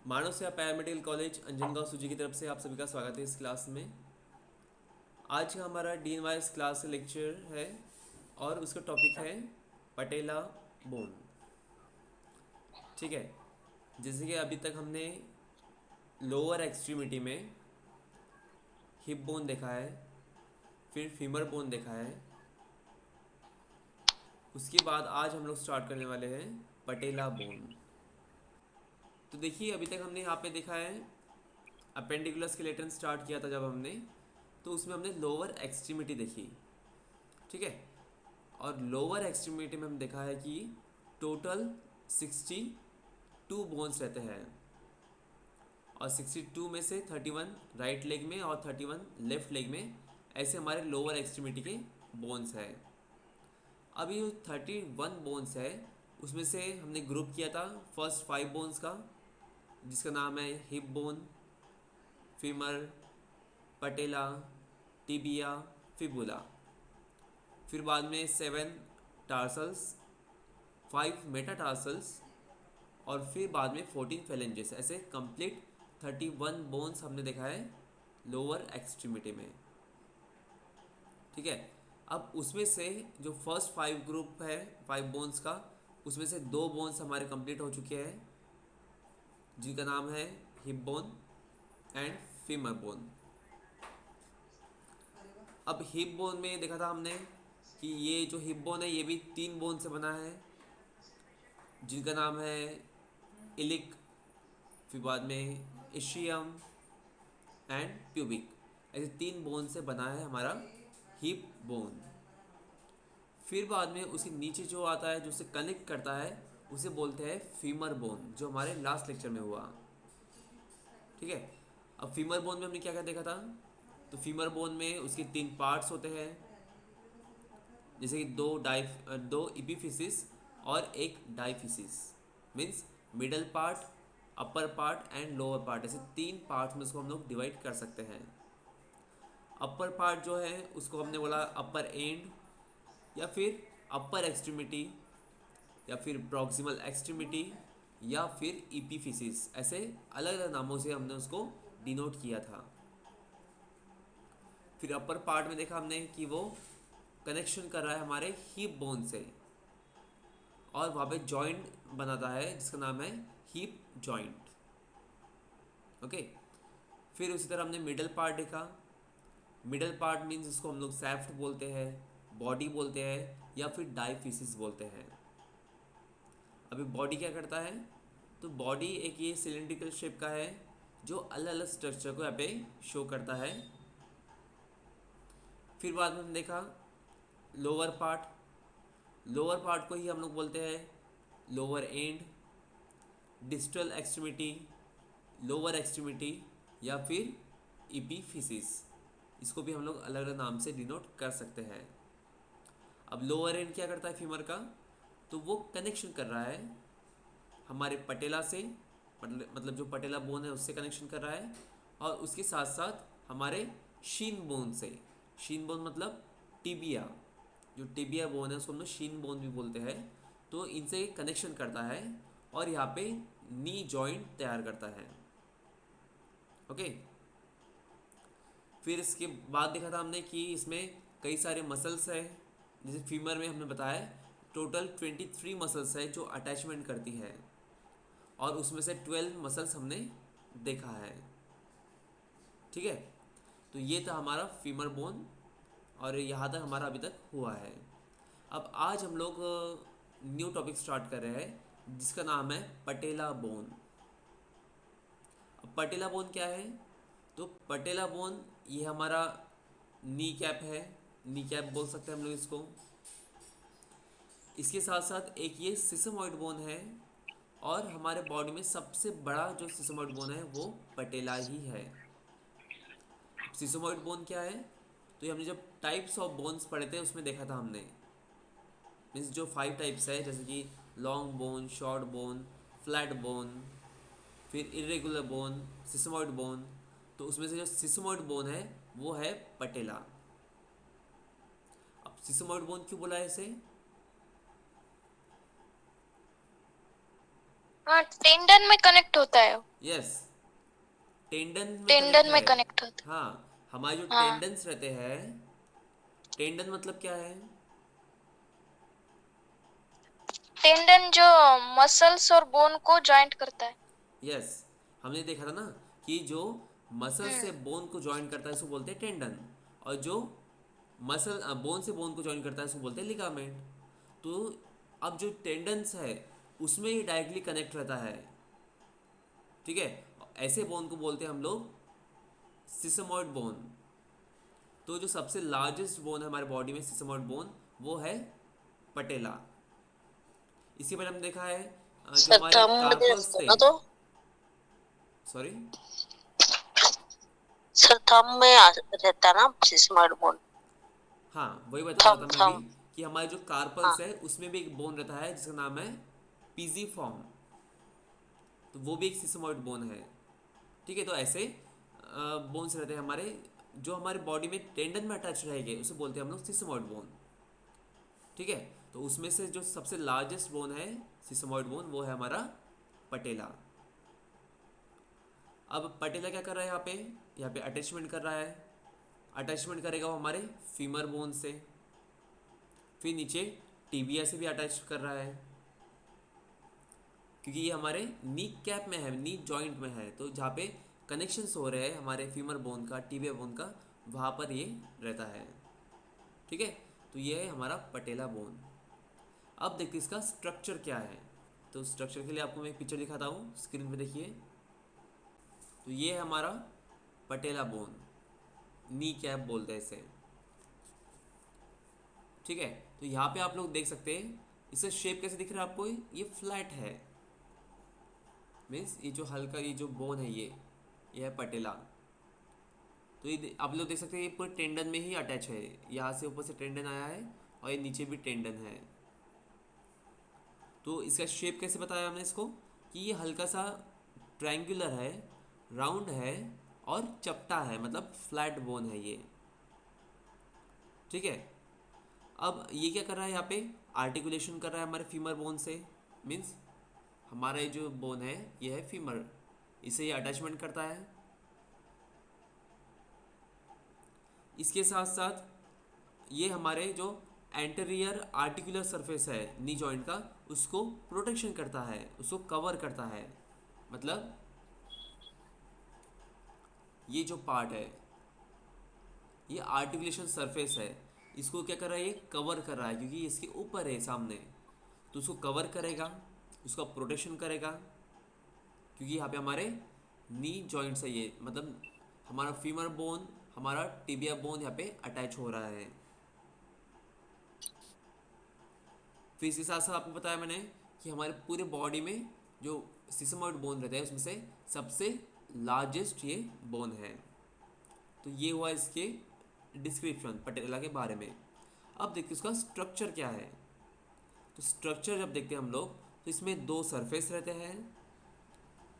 मानव सेवा paramedical college Anjangaon सूजी की तरफ से आप सभी का स्वागत है इस क्लास में। आज का हमारा DNYS क्लास लेक्चर है और उसका टॉपिक है पटेला बोन। ठीक है, जैसे कि अभी तक हमने लोअर एक्सट्रीमिटी में हिप बोन देखा है, फिर फीमर बोन देखा है, उसके बाद आज हम लोग स्टार्ट करने वाले हैं पटेला बोन। तो देखिए, अभी तक हमने यहाँ पे देखा है अपेंडिकुलर स्केलेटन स्टार्ट किया था जब हमने, तो उसमें हमने लोअर एक्सट्रीमिटी देखी। ठीक है, और लोअर एक्सट्रीमिटी में हम देखा है कि टोटल 62 बोन्स रहते हैं और 62 में से 31 राइट लेग में और 31 लेफ्ट लेग में, ऐसे हमारे लोअर एक्सट्रीमिटी के बोन्स हैं। अभी जो 31 बोन्स है उसमें से हमने ग्रुप किया था फर्स्ट 5 बोन्स का, जिसका नाम है हिप बोन, फीमर, पटेला, टिबिया, फिबुला। फिर बाद में 7 टार्सल्स, 5 मेटाटार्सल्स और फिर बाद में 14 फेलेंजेस। ऐसे कंप्लीट 31 बोन्स हमने देखा है लोअर एक्सट्रीमिटी में। ठीक है, अब उसमें से जो फर्स्ट 5 ग्रुप है 5 बोन्स का, उसमें से 2 बोन्स हमारे कंप्लीट हो चुके हैं, जिनका नाम है hip bone and femur bone. अब हिप बोन में देखा था हमने कि ये जो हिप बोन है ये भी 3 बोन से बना है, जिनका नाम है इलिक, फिर बाद में इशियम एंड प्यूबिक। ऐसे 3 बोन से बना है हमारा हिप बोन। फिर बाद में उसके नीचे जो आता है, जो उसे कनेक्ट करता है, उसे बोलते हैं फीमर बोन, जो हमारे लास्ट लेक्चर में हुआ। ठीक है, अब फीमर बोन में हमने क्या क्या देखा था। तो फीमर बोन में उसके 3 पार्ट्स होते हैं, जैसे कि दो इपीफिसिस और एक diaphysis. Means middle part, upper part and lower part, ऐसे 3 पार्ट्स में उसको हम लोग डिवाइड कर सकते हैं। अपर पार्ट जो है उसको हमने बोला अपर एंड, या फिर अपर एक्सट्रीमिटी, या फिर प्रॉक्सिमल एक्सट्रीमिटी, या फिर इपीफिसिस। ऐसे अलग अलग नामों से हमने उसको डिनोट किया था। फिर अपर पार्ट में देखा हमने कि वो कनेक्शन कर रहा है हमारे हिप बोन से, और वहाँ पे जॉइंट बनाता है जिसका नाम है हिप जॉइंट। ओके, फिर उसी तरह हमने मिडल पार्ट देखा। मिडल पार्ट मीन्स इसको हम लोग सैफ्ट बोलते हैं, बॉडी बोलते हैं, या फिर डाइफिसिस बोलते हैं। अभी बॉडी क्या करता है, तो बॉडी एक ये सिलेंड्रिकल शेप का है जो अलग अलग स्ट्रक्चर को यहाँ पे शो करता है। फिर बाद में हमने देखा लोअर पार्ट। लोअर पार्ट को ही हम लोग बोलते हैं lower and, distal extremity, lower extremity, या फिर इपीफिसिस। इसको भी हम लोग अलग अलग नाम से डिनोट कर सकते हैं। अब लोअर एंड क्या करता है फीमर का, तो वो कनेक्शन कर रहा है हमारे पटेला से, मतलब जो पटेला बोन है उससे कनेक्शन कर रहा है, और उसके साथ साथ हमारे शीन बोन से। शीन बोन मतलब टिबिया, जो टिबिया बोन है उसको हम लोग शीन बोन भी बोलते हैं। तो इनसे कनेक्शन करता है और यहाँ पे नी जॉइंट तैयार करता है। ओके, फिर इसके बाद देखा था हमने कि इसमें कई सारे मसल्स है। जैसे फीमर में हमने बताया टोटल 23 मसल्स है जो अटैचमेंट करती है, और उसमें से 12 मसल्स हमने देखा है। ठीक है, तो ये था हमारा फीमर बोन, और यहाँ तक हमारा अभी तक हुआ है। अब आज हम लोग न्यू टॉपिक स्टार्ट कर रहे हैं जिसका नाम है पटेला बोन। अब पटेला बोन क्या है, तो पटेला बोन ये हमारा नी कैप है, नी कैप बोल सकते हैं हम लोग इसको। इसके साथ साथ एक ये सिसमॉइड बोन है, और हमारे बॉडी में सबसे बड़ा जो सिसमॉइड बोन है वो पटेला ही है। सिसमॉइड बोन क्या है, तो ये हमने जब टाइप्स ऑफ बोन्स पढ़े थे उसमें देखा था हमने। मीन्स जो 5 टाइप्स है, जैसे कि long bone, short bone, flat bone, फिर इरेगुलर बोन, सिसमॉइड बोन। तो उसमें से जो सिसमॉइड बोन है वो है पटेला। अब सिसमॉइड बोन क्यों बोला है इसे, हाँ, टेंडन में कनेक्ट होता है। यस, टेंडन में कनेक्ट टेंडन में है। कनेक्ट होता हाँ, हमारे जो है। हाँ, टेंडन्स रहते हैं, टेंडन मतलब क्या है? टेंडन जो मसल्स और बोन को जॉइंट करता है। यस, हमने देखा था ना कि जो मसल से हम्म। बोन को ज्वाइन करता है उसको बोलते हैं टेंडन, और जो मसल बोन से बोन को ज्वाइन करता है उसको बोलते हैं लिगामेंट। तो अब जो टेंडन्स है उसमें ही डायरेक्टली कनेक्ट रहता है, ठीक है। ऐसे बोन को बोलते हैं हम लोग सिसमॉइड बोन। तो जो सबसे लार्जेस्ट बोन है हमारे बॉडी में सिसमॉइड बोन, वो है पटेला। इसके पहले हमने देखा है जो सर हमारे थंब मध्ये कार्पल्स असतो थे। ना तो। सॉरी। सर थंब में रहता ना सिस्मोइड बोन। हाँ, वही बता रहा था थंब मैं भी, थंब। कि हमारे जो हाँ। कार्पल्स है उसमें भी एक बोन रहता है जिसका नाम है पीजी फॉर्म। तो वो भी एक सिसमॉइड बोन है, ठीक है। तो ऐसे बोन्स रहते हैं हमारे, जो हमारे बॉडी में टेंडन में अटैच रहेंगे उसे बोलते हैं हम लोग सिसमॉइड बोन, ठीक है। तो उसमें से जो सबसे लार्जेस्ट बोन है सिसमॉइड बोन, वो है हमारा पटेला। अब पटेला क्या कर रहा है यहाँ पे अटैचमेंट कर रहा है। अटैचमेंट करेगा वो हमारे फीमर बोन से, फिर नीचे टीबिया से भी अटैच कर रहा है, क्योंकि ये हमारे नी कैप में है, नी जॉइंट में है। तो जहाँ पे कनेक्शंस हो रहे हैं हमारे फीमर बोन का, टीबिया बोन का, वहाँ पर ये रहता है, ठीक है। तो ये है हमारा पटेला बोन। अब देखते इसका स्ट्रक्चर क्या है। तो स्ट्रक्चर के लिए आपको मैं एक पिक्चर दिखाता हूँ, स्क्रीन पे देखिए। तो ये है हमारा पटेला बोन, नी कैप बोलते हैं इसे, ठीक है। तो यहाँ पे आप लोग देख सकते हैं इसका शेप कैसे दिख रहा है आपको, ये फ्लैट है। मीन्स ये जो हल्का ये जो बोन है ये है पटेला। तो ये आप लोग देख सकते हैं ये पूरे टेंडन में ही अटैच है, यहाँ से ऊपर से टेंडन आया है और ये नीचे भी टेंडन है। तो इसका शेप कैसे बताया हमने इसको, कि ये हल्का सा ट्रायंगुलर है, राउंड है और चपटा है, मतलब फ्लैट बोन है ये, ठीक है। अब ये क्या कर रहा है यहाँ पे, आर्टिकुलेशन कर रहा है हमारे फीमर बोन से। मीन्स हमारा ये जो बोन है ये है फीमर, इसे ये अटैचमेंट करता है। इसके साथ साथ ये हमारे जो एंटेरियर आर्टिकुलर सरफेस है नी जॉइंट का, उसको प्रोटेक्शन करता है, उसको कवर करता है। मतलब ये जो पार्ट है ये आर्टिकुलेशन सरफेस है, इसको क्या कर रहा है, ये कवर कर रहा है, क्योंकि इसके ऊपर है सामने। तो उसको कवर करेगा, उसका प्रोटेक्शन करेगा, क्योंकि यहाँ पे हमारे नी जॉइंट्स है ये, मतलब हमारा फीमर बोन, हमारा टिबिया बोन यहाँ पे अटैच हो रहा है। फिर इसके साथ साथ आपको बताया मैंने कि हमारे पूरे बॉडी में जो सिसमॉइड बोन रहता है उसमें से सबसे लार्जेस्ट ये बोन है। तो ये हुआ इसके डिस्क्रिप्शन पटेला के बारे में। अब देखते हैं उसका स्ट्रक्चर क्या है। तो स्ट्रक्चर जब देखते हैं हम लोग, तो इसमें दो सरफेस रहते हैं,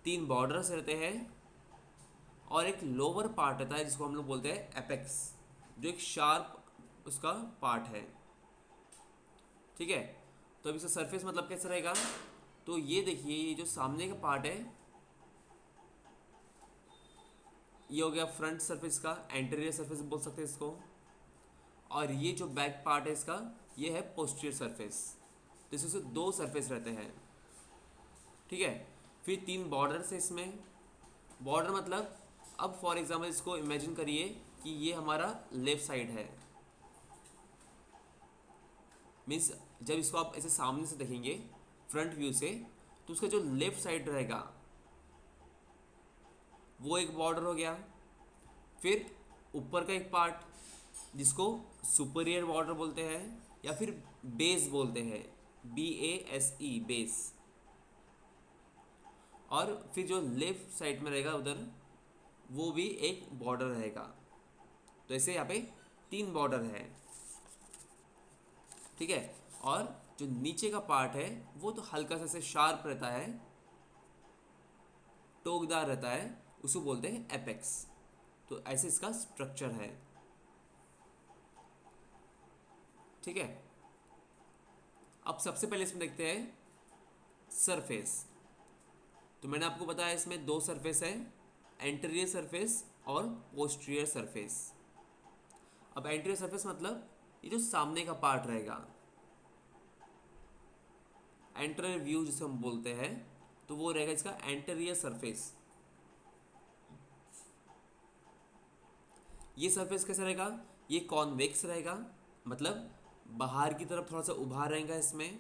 तीन बॉर्डर्स रहते हैं, और एक लोअर पार्ट रहता है जिसको हम लोग बोलते हैं एपेक्स, जो एक शार्प उसका पार्ट है, ठीक है। तो अब इसका सरफेस मतलब कैसा रहेगा, तो ये देखिए ये जो सामने का पार्ट है ये हो गया फ्रंट सरफेस का, एंटीरियर सरफेस बोल सकते हैं इसको। और ये जो बैक पार्ट है इसका, ये है पोस्टीरियर सरफेस। तो इसमें दो सरफेस रहते हैं, ठीक है। फिर तीन बॉर्डर्स है इसमें। बॉर्डर मतलब, अब फॉर एग्जांपल इसको इमेजिन करिए कि ये हमारा लेफ्ट साइड है। मीन्स जब इसको आप ऐसे सामने से देखेंगे फ्रंट व्यू से, तो उसका जो लेफ्ट साइड रहेगा वो एक बॉर्डर हो गया। फिर ऊपर का एक पार्ट जिसको सुपरियर बॉर्डर बोलते हैं या फिर बेस बोलते हैं, BASE बेस। और फिर जो लेफ्ट साइड में रहेगा उधर, वो भी एक बॉर्डर रहेगा। तो ऐसे यहाँ पे तीन बॉर्डर है, ठीक है। और जो नीचे का पार्ट है वो तो हल्का सा से शार्प रहता है, टोकदार रहता है, उसको बोलते हैं एपेक्स। तो ऐसे इसका स्ट्रक्चर है, ठीक है। अब सबसे पहले इसमें देखते हैं सरफेस। तो मैंने आपको बताया इसमें दो सरफेस है, एंटीरियर सरफेस और पोस्टीरियर सरफेस। अब एंटीरियर सरफेस मतलब ये जो सामने का पार्ट रहेगा, एंटीरियर व्यू जिसे हम बोलते हैं, तो वो रहेगा इसका एंटीरियर सरफेस। ये सरफेस कैसा रहेगा, ये कॉन्वेक्स रहेगा, मतलब बाहर की तरफ थोड़ा सा उभार रहेगा इसमें।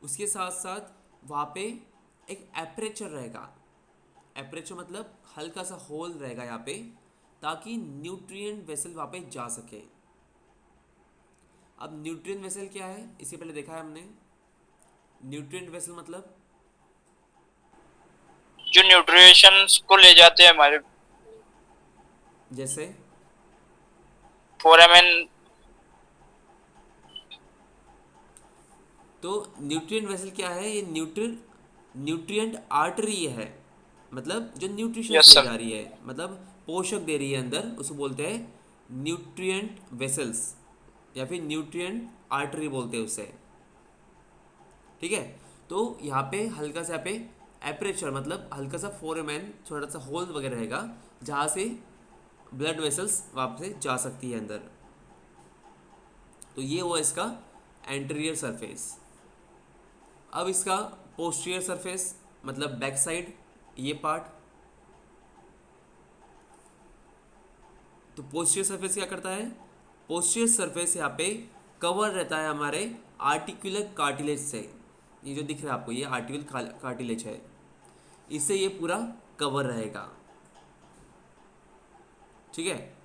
उसके साथ साथ वहाँ पे एक एपरेचर रहेगा। एपरेचर मतलब हल्का सा होल रहेगा यहाँ पे, ताकि न्यूट्रिएंट वेसल वहाँ पे जा सके। अब न्यूट्रिएंट वेसल क्या है, इससे पहले देखा है हमने। न्यूट्रिएंट वेसल मतलब जो न्यूट्रिशंस को ले जाते हैं हमारे जैसे फोरामेन। तो न्यूट्रिएंट वेसल क्या है, ये न्यूट्रिएंट आर्टरी है, मतलब जो न्यूट्रिशन यस ले सर। जा रही है, मतलब पोषक दे रही है अंदर, उसको बोलते हैं न्यूट्रिएंट वेसल्स, या फिर न्यूट्रिएंट आर्टरी बोलते हैं उसे। ठीक है। तो यहाँ पे हल्का सा यहाँ पे एपरेचर मतलब हल्का सा फोरेमेन, छोटा सा होल वगैरह रहेगा, जहाँ से ब्लड वेसल्स वापस से जा सकती है अंदर। तो ये हुआ इसका एंटीरियर सरफेस। अब इसका पोस्टीरियर सरफेस मतलब बैक साइड, ये पार्ट। तो पोस्टीरियर सरफेस क्या करता है, पोस्टीरियर सरफेस यहाँ पे कवर रहता है हमारे आर्टिकुलर कार्टिलेज से। ये जो दिख रहा है आपको, ये आर्टिकुलर कार्टिलेज है, इससे ये पूरा कवर रहेगा। ठीक है।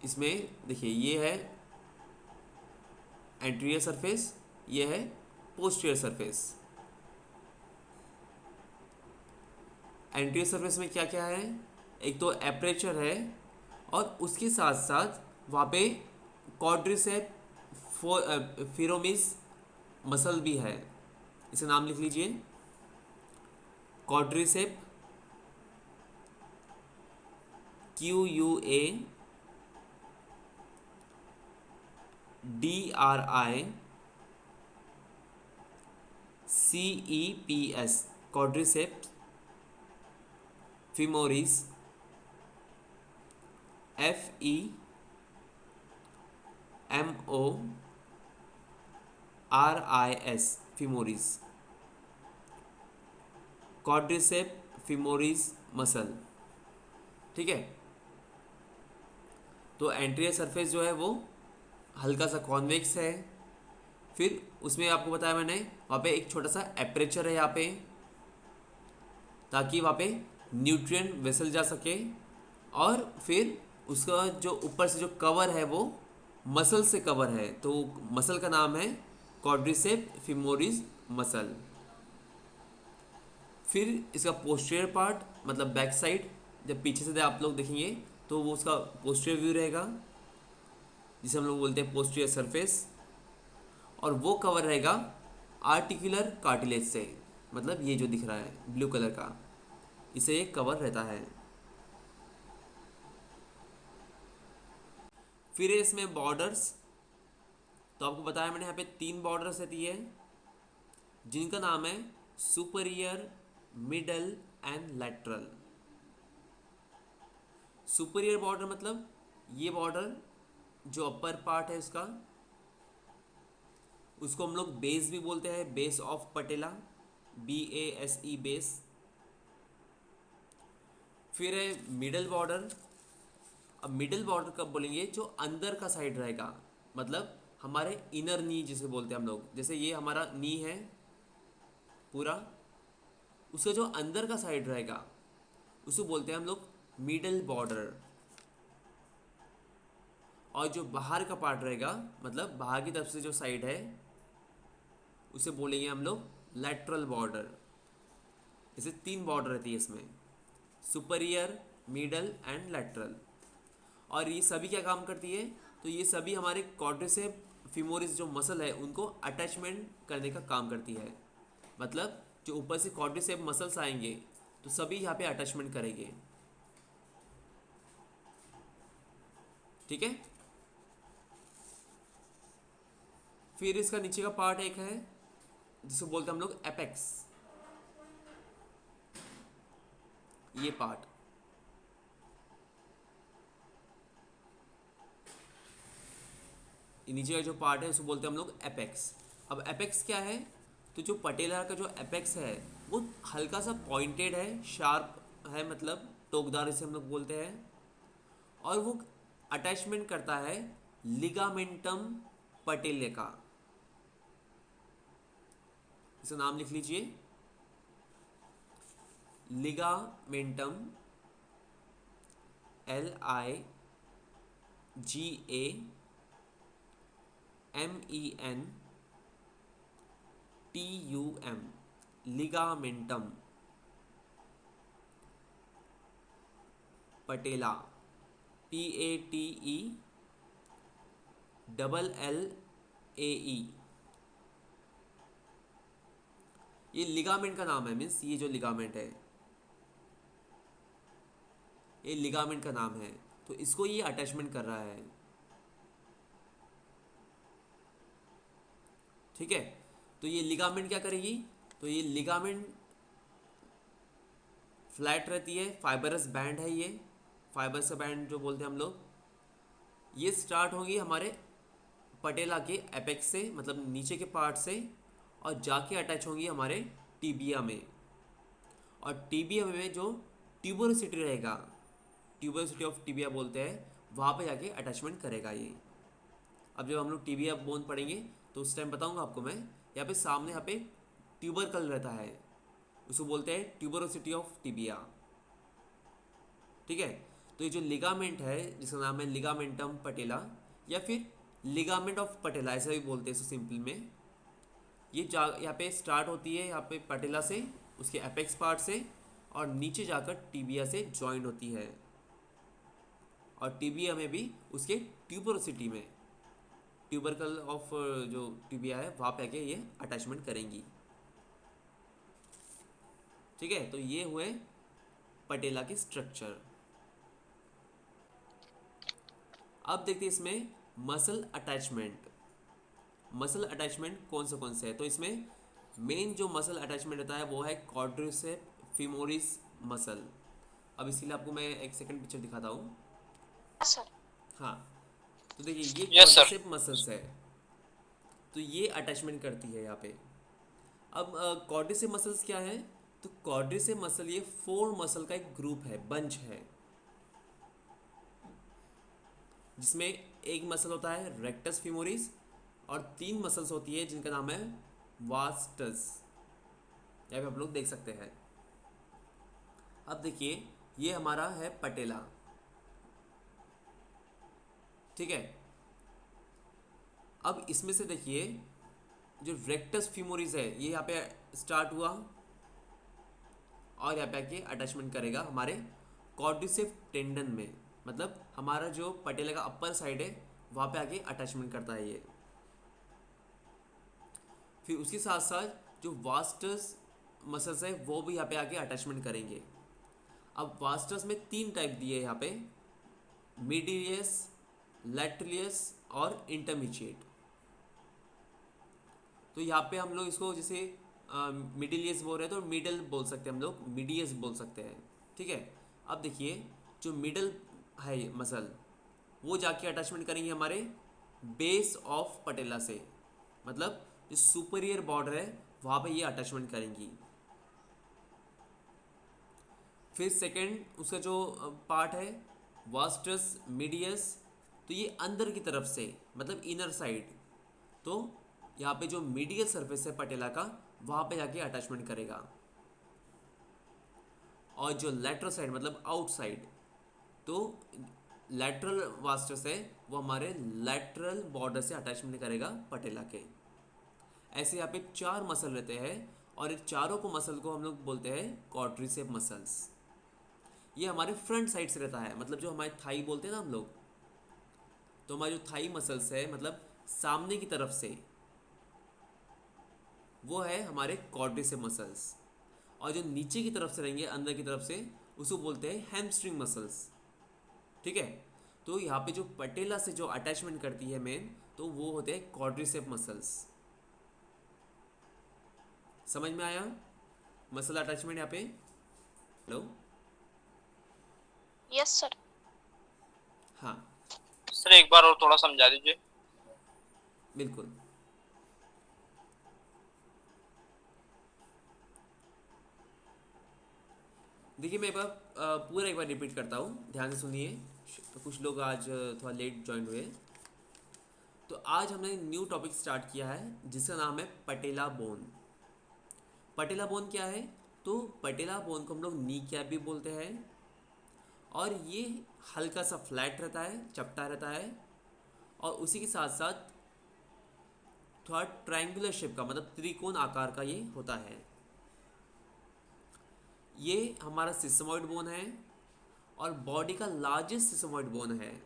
इसमें देखिए ये है एंटीरियर सरफेस, ये है पोस्टीरियर सरफेस। एंटीरियर सरफेस में क्या क्या है, एक तो एपरेचर है, और उसके साथ साथ वहाँ पे क्वाड्रिसेप फिरोमिस मसल भी है। इसे नाम लिख लीजिए, quadricep, QUADRICEPS, quadriceps femoris, FEMORIS, femoris, quadriceps femoris muscle. ठीक है। तो एंटीरियर सरफेस जो है वो हल्का सा कॉन्वेक्स है। फिर उसमें आपको बताया मैंने, वहाँ पे एक छोटा सा एपरेचर है यहाँ पे, ताकि वहाँ पे न्यूट्रिएंट वेसल जा सके। और फिर उसका जो ऊपर से जो कवर है वो मसल से कवर है, तो मसल का नाम है क्वाड्रिसेप फिमोरिस मसल। फिर इसका पोस्टीरियर पार्ट मतलब बैक साइड, जब पीछे से आप लोग देखेंगे तो वो उसका पोस्टीरियर व्यू रहेगा, जिसे हम लोग बोलते हैं पोस्टीरियर सरफेस। और वो कवर रहेगा आर्टिकुलर कार्टिलेज से, मतलब ये जो दिख रहा है ब्लू कलर का, इसे ये कवर रहता है। फिर है इसमें बॉर्डर्स। तो आपको बताया मैंने, यहाँ पे 3 बॉर्डर्स रहती है, जिनका नाम है superior, middle and lateral. Superior border मतलब ये बॉर्डर जो अपर पार्ट है उसका, उसको हम लोग बेस भी बोलते हैं, base of patella, BASE base. फिर है मिडल बॉर्डर। अब मिडल बॉर्डर कब बोलेंगे, जो अंदर का साइड रहेगा, मतलब हमारे इनर नी जिसे बोलते हैं हम लोग, जैसे ये हमारा नी है पूरा, उसका जो अंदर का साइड रहेगा उसे बोलते हैं हम लोग मिडल बॉर्डर। और जो बाहर का पार्ट रहेगा, मतलब बाहर की तरफ से जो साइड है, उसे बोलेंगे हम लोग लैटरल बॉर्डर। इसे 3 बॉर्डर रहती है इसमें, सुपरियर, मिडल एंड लैटरल। और ये सभी क्या काम करती है, तो ये सभी हमारे क्वाड्रिसेप फिमोरिस जो मसल है उनको अटैचमेंट करने का काम करती है। मतलब जो ऊपर से क्वाड्रिसेप मसल्स आएंगे तो सभी यहाँ पे अटैचमेंट करेंगे। ठीक है। फिर इसका नीचे का पार्ट एक है जिसको बोलते हैं हम लोग एपेक्स, ये पार्ट। नीचे का जो पार्ट है उसको बोलते हैं हम लोग एपेक्स। अब एपेक्स क्या है, तो जो पटेला का जो एपेक्स है वो हल्का सा पॉइंटेड है, शार्प है, मतलब टोकदार इसे हम लोग बोलते हैं, और वो अटैचमेंट करता है लिगामेंटम पटेले का। इसका नाम लिख लीजिए, लिगामेंटम, LIGAMENTUM, लिगामेंटम पटेला, PATELLAE। ये लिगामेंट का नाम है, मीन्स ये जो लिगामेंट है ये लिगामेंट का नाम है, तो इसको ये अटैचमेंट कर रहा है। ठीक है, तो ये लिगामेंट क्या करेगी, तो ये लिगामेंट फ्लैट रहती है, फाइबरस बैंड है, ये फाइबरस बैंड जो बोलते हैं हम लोग, ये स्टार्ट होगी हमारे पटेला के एपेक्स से, मतलब नीचे के पार्ट से, और जाके अटैच होंगी हमारे टीबिया में। और टीबिया में जो ट्यूबरोसिटी रहेगा, ट्यूबरोसिटी ऑफ टीबिया बोलते हैं, वहाँ पे जाके अटैचमेंट करेगा ये। अब जब हम लोग टीबिया बोन पढ़ेंगे तो उस टाइम बताऊंगा आपको मैं। यहाँ पे सामने यहाँ पे ट्यूबरकल रहता है, उसको बोलते हैं ट्यूबरोसिटी ऑफ टीबिया। ठीक है, तो ये जो लिगामेंट है जिसका नाम है लिगामेंटम पटेला, या फिर लिगामेंट ऑफ पटेला ऐसा भी बोलते हैं इसको सिंपल में, ये यहाँ पे स्टार्ट होती है यहाँ पे पटेला से, उसके एपेक्स पार्ट से, और नीचे जाकर टीबिया से ज्वाइन होती है, और टीबिया में भी उसके ट्यूबरोसिटी में, ट्यूबरकल ऑफ जो टीबिया है वहाँ पे आके ये अटैचमेंट करेंगी। ठीक है, तो ये हुए पटेला के स्ट्रक्चर। अब देखते हैं इसमें मसल अटैचमेंट। मसल अटैचमेंट कौन से है, तो इसमें मेन जो मसल अटैचमेंट रहता है वो है क्वाड्रिसेप्स फीमोरिस मसल। अब इसके लिए आपको मैं एक सेकंड पिक्चर दिखाता हूँ। सर। हाँ, तो देखिए ये यस सर। क्वाड्रिसेप मसल्स है, तो ये अटैचमेंट करती है यहाँ पे। अब क्वाड्रिसेप मसल्स क्या है, तो क्वाड्रिसेप मसल ये 4 मसल का एक ग्रुप है, बंच है, जिसमें एक मसल होता है रेक्टस फीमोरिस, और 3 मसल्स होती है जिनका नाम है वास्टस। यहाँ पे आप लोग देख सकते हैं। अब देखिए ये हमारा है पटेला। ठीक है, अब इसमें से देखिए जो रेक्टस फीमोरिस है ये यहाँ पे स्टार्ट हुआ, और यहाँ पे आके अटैचमेंट करेगा हमारे क्वाड्रिसेप टेंडन में, मतलब हमारा जो पटेला का अपर साइड है वहाँ पे आके अटैचमेंट करता है ये। फिर उसके साथ साथ जो वास्टस मसल्स है वो भी यहाँ पे आके अटैचमेंट करेंगे। अब वास्टस में 3 टाइप दिए यहाँ पे, मीडियस, लैटरलियस और इंटरमीडिएट। तो यहाँ पे हम लोग इसको जैसे मिडिलियस बोल रहे हैं तो मिडल बोल सकते हैं, हम लोग मीडियस बोल सकते हैं। ठीक है, अब देखिए जो मिडल है मसल वो जाके अटैचमेंट करेंगे हमारे बेस ऑफ पटेला से, मतलब जो सुपीरियर बॉर्डर है वहाँ पे ये अटैचमेंट करेंगी। फिर सेकंड उसका जो पार्ट है वास्टस मीडियस, तो ये अंदर की तरफ से, मतलब इनर साइड, तो यहाँ पे जो मीडियल सरफेस है पटेला का वहाँ पे जाके अटैचमेंट करेगा। और जो लेटरल साइड मतलब आउटसाइड, तो लेटरल वास्टस है वो हमारे लेटरल बॉर्डर से अटैचमेंट करेगा पटेला के। ऐसे यहाँ पे 4 मसल रहते हैं, और इन चारों को मसल को हम लोग बोलते हैं क्वाड्रिसेप मसल्स। ये हमारे फ्रंट साइड से रहता है, मतलब जो हमारे थाई बोलते हैं ना हम लोग, तो हमारे जो थाई मसल्स है मतलब सामने की तरफ से, वो है हमारे क्वाड्रिसेप मसल्स। और जो नीचे की तरफ से रहेंगे अंदर की तरफ से, उसको बोलते हैं हैमस्ट्रिंग मसल्स। ठीक है, तो यहाँ पे जो पटेला से जो अटैचमेंट करती है मेन, तो वो होते हैं क्वाड्रिसेप मसल्स। समझ में आया मसल अटैचमेंट यहाँ पे? हेलो। Yes sir. हाँ सर एक बार और थोड़ा समझा दीजिए। बिल्कुल। देखिए मैं एक बार पूरा एक बार रिपीट करता हूँ, ध्यान से सुनिए। तो कुछ लोग आज थोड़ा लेट ज्वाइन हुए। तो आज हमने न्यू टॉपिक स्टार्ट किया है जिसका नाम है पटेला बोन। पटेला बोन क्या है? तो पटेला बोन को हम लोग नी कैप भी बोलते हैं, और ये हल्का सा फ्लैट रहता है, चपटा रहता है, और उसी के साथ साथ थोड़ा ट्रायंगुलर शेप का, मतलब त्रिकोण आकार का ये होता है। ये हमारा सिसमॉइड बोन है और बॉडी का लार्जेस्ट सिसमॉइड बोन है।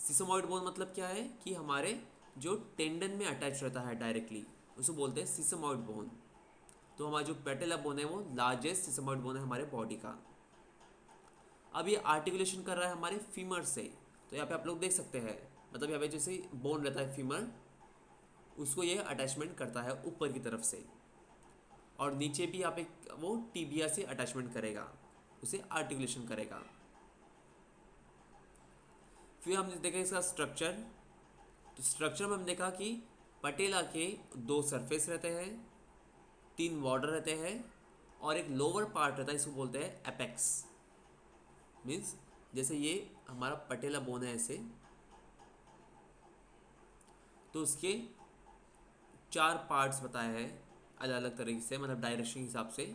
सिसमॉइड बोन मतलब क्या है कि हमारे जो टेंडन में अटैच रहता है डायरेक्टली, उसको बोलते हैं सिसमॉइड बोन। तो हमारा जो पेटेला बोन है वो लार्जेस्ट सिसमॉइड बोन है हमारे बॉडी का। अब ये आर्टिकुलेशन कर रहा है हमारे फीमर से। तो यहाँ पे आप लोग देख सकते हैं, मतलब यहाँ पे जैसे बोन रहता है फीमर, उसको ये अटैचमेंट करता है ऊपर की तरफ से, और नीचे भी यहाँ पे वो टीबिया से अटैचमेंट करेगा, उसे आर्टिकुलेशन करेगा। फिर हमने देखा इसका स्ट्रक्चर। तो स्ट्रक्चर में हमने देखा कि पटेला के 2 सरफेस रहते हैं, 3 बॉर्डर रहते हैं, और एक लोअर पार्ट रहता है, इसको बोलते हैं एपेक्स। मीन्स जैसे ये हमारा पटेला बोन है ऐसे, तो उसके 4 पार्ट्स बताए हैं अलग अलग तरीके से, मतलब डायरेक्शन के हिसाब से।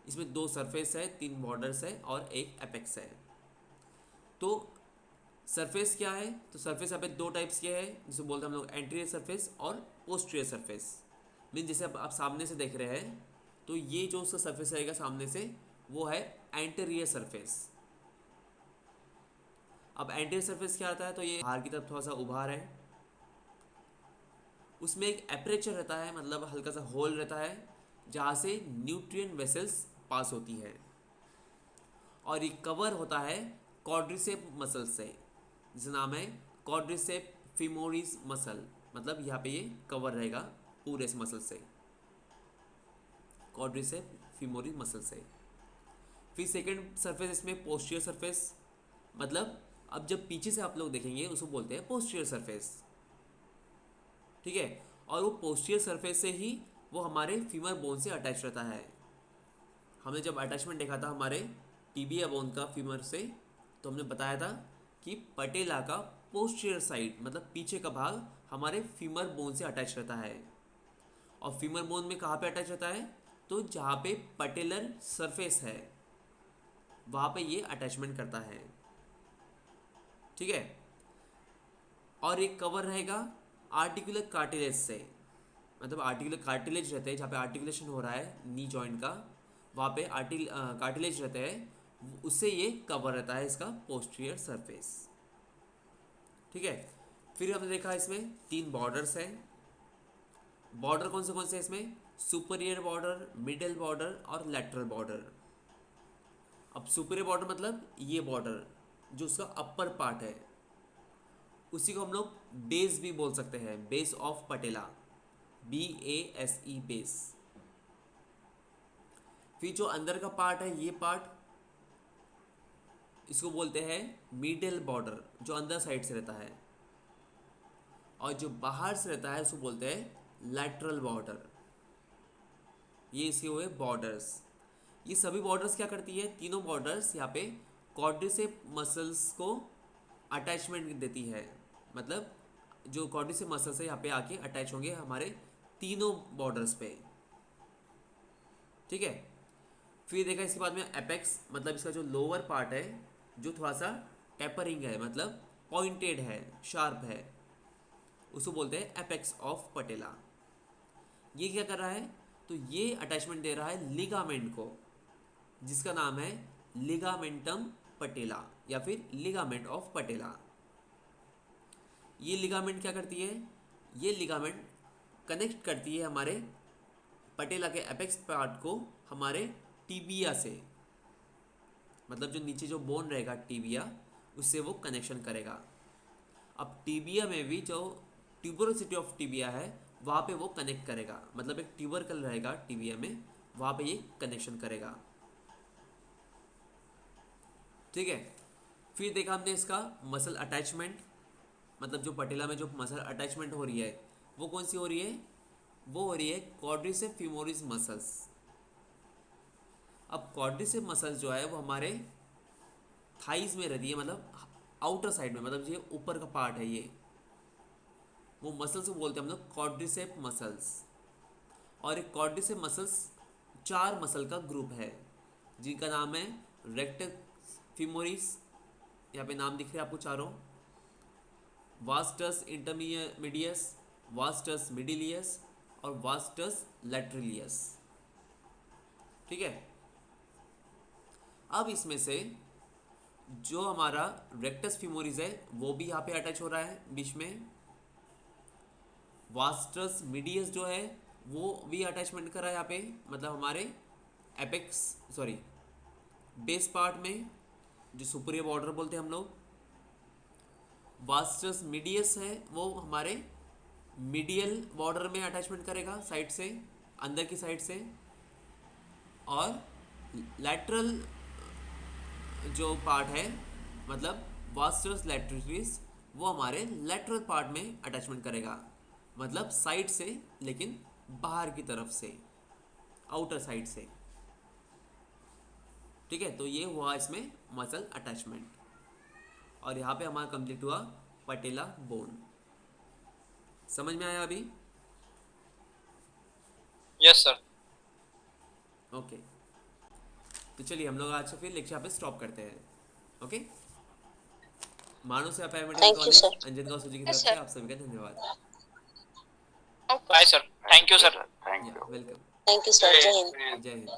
इसमें 2 सरफेस है, 3 बॉर्डर्स है, और एक एपेक्स है। तो सरफेस क्या है? तो सरफेस यहाँ पे 2 टाइप्स के हैं, जिसे बोलते हैं हम लोग एंटीरियर सरफेस और पोस्टीरियर सरफेस। मीन जैसे आप सामने से देख रहे हैं, तो ये जो उसका सरफेस रहेगा सामने से, वो है एंटीरियर सरफेस। अब एंटीरियर सरफेस क्या आता है? तो ये बाहर की तरफ थोड़ा सा उभार है, उसमें एक एपरेचर रहता है, मतलब हल्का सा होल रहता है, जहाँ से न्यूट्रिएंट वेसल्स पास होती है, और ये कवर होता है क्वाड्रिसेप मसल से, जिसका नाम है क्वाड्रिसेप फीमोरिस मसल। मतलब यहाँ पे ये कवर रहेगा पूरे इस मसल से, क्वाड्रिसेप फीमोरिस मसल से। फिर सेकंड सरफेस इसमें पोस्टीरियर सरफेस, मतलब अब जब पीछे से आप लोग देखेंगे उसको बोलते हैं पोस्टीरियर सरफेस, ठीक है। और वो पोस्टीरियर सरफेस से ही वो हमारे फीमर बोन से अटैच रहता है। हमने जब अटैचमेंट देखा था हमारे टीबिया बोन का फीमर से, तो हमने बताया था कि पटेला का पोस्टीरियर साइड, मतलब पीछे का भाग, हमारे फीमर बोन से अटैच रहता है। और फीमर बोन में कहाँ पे अटैच रहता है? तो जहाँ पे पटेलर सरफेस है वहाँ पे ये अटैचमेंट करता है, ठीक है। और एक कवर रहेगा आर्टिकुलर कार्टिलेज से, मतलब आर्टिकुलर कार्टिलेज रहते हैं, जहाँ पे आर्टिकुलेशन हो रहा है नी जॉइंट का, वहाँ पे कार्टिलेज रहते हैं, उससे ये कवर रहता है इसका पोस्टीरियर सरफेस, ठीक है। फिर हमने देखा इसमें 3 बॉर्डर्स हैं। बॉर्डर कौन से इसमें? सुपीरियर बॉर्डर, मिडिल बॉर्डर और लैटरल बॉर्डर। अब सुपीरियर बॉर्डर मतलब ये बॉर्डर जो उसका अपर पार्ट है, उसी को हम लोग बेस भी बोल सकते हैं, base of patella, BASE base. फिर जो अंदर का पार्ट है, ये पार्ट, इसको बोलते हैं मिडिल बॉर्डर, जो अंदर साइड से रहता है, और जो बाहर से रहता है उसको बोलते हैं लैटरल बॉर्डर। ये इसके हुए बॉर्डर्स। ये सभी बॉर्डर्स क्या करती है? तीनों बॉर्डर्स यहाँ पे क्वाड्रिसेप मसल्स को अटैचमेंट देती है, मतलब जो क्वाड्रिसेप मसल्स है यहाँ पे आके अटैच होंगे हमारे तीनों बॉर्डर्स पे, ठीक है। फिर देखा इसके बाद में एपेक्स, मतलब इसका जो लोअर पार्ट है, जो थोड़ा सा टेपरिंग है, मतलब पॉइंटेड है, शार्प है, उसको बोलते हैं एपेक्स ऑफ पटेला। ये क्या कर रहा है? तो ये अटैचमेंट दे रहा है लिगामेंट को, जिसका नाम है लिगामेंटम पटेला या फिर लिगामेंट ऑफ पटेला। ये लिगामेंट क्या करती है? ये लिगामेंट कनेक्ट करती है हमारे पटेला के एपेक्स पार्ट को हमारे टीबिया से, मतलब जो नीचे जो बोन रहेगा टीबिया, उससे वो कनेक्शन करेगा। अब टिबिया में भी जो ट्यूबरोसिटी ऑफ टिबिया है वहाँ पे वो कनेक्ट करेगा, मतलब एक ट्यूबरकल रहेगा टिबिया में, वहाँ पे ये कनेक्शन करेगा। ठीक है, फिर देखा हमने इसका मसल अटैचमेंट, मतलब जो पटेला में जो मसल अटैचमेंट हो रही है वो कौन सी हो रही है, वो हो रही है क्वाड्रिसेप फीमोरिस मसल्स। अब क्वाड्रिसेप मसल्स जो है वो हमारे थाइज में रहती है, मतलब आउटर साइड में, मतलब ये ऊपर का पार्ट है ये, वो मसल्स को बोलते हैं हम लोग क्वाड्रिसेप मसल्स। और एक क्वाड्रिसेप मसल्स 4 मसल का ग्रुप है जिनका नाम है रेक्टस फीमोरिस, यहाँ पे नाम दिख रहे हैं आपको चारों, वास्टस इंटरमीडियस, वास्टस मिडिलियस और वास्टस लैटरलियस। ठीक है, अब इसमें से जो हमारा रेक्टस फीमोरिस है वो भी यहाँ पे अटैच हो रहा है बीच में, वास्टस मीडियस जो है वो भी अटैचमेंट कर रहा है यहाँ पे, मतलब हमारे एपेक्स सॉरी बेस पार्ट में, जो सुपीरियर बॉर्डर बोलते हैं हम लोग। वास्टस मीडियस है वो हमारे मीडियल बॉर्डर में अटैचमेंट करेगा, साइड से, अंदर की साइड से। और लैटरल जो पार्ट है, मतलब वास्टस लैटरलिस, वो हमारे लैटरल पार्ट में अटैचमेंट करेगा, मतलब साइड से लेकिन बाहर की तरफ से, आउटर साइड से। ठीक है, तो ये हुआ इसमें मसल अटैचमेंट। और यहाँ पे हमारा कंप्लीट हुआ पटेला बोन। समझ में आया अभी? Yes sir. ओके, तो चलिए हम लोग आज से फिर लेक्चर पे स्टॉप करते हैं। ओके, मानो से paramedical Thank you, college sir. Anjangaon सूजी की Yes, तरफ से sir. आप सभी का धन्यवाद। Okay. Bye sir, thank you sir. या welcome. Thank you, sir. Jai Hind. जय हिंद।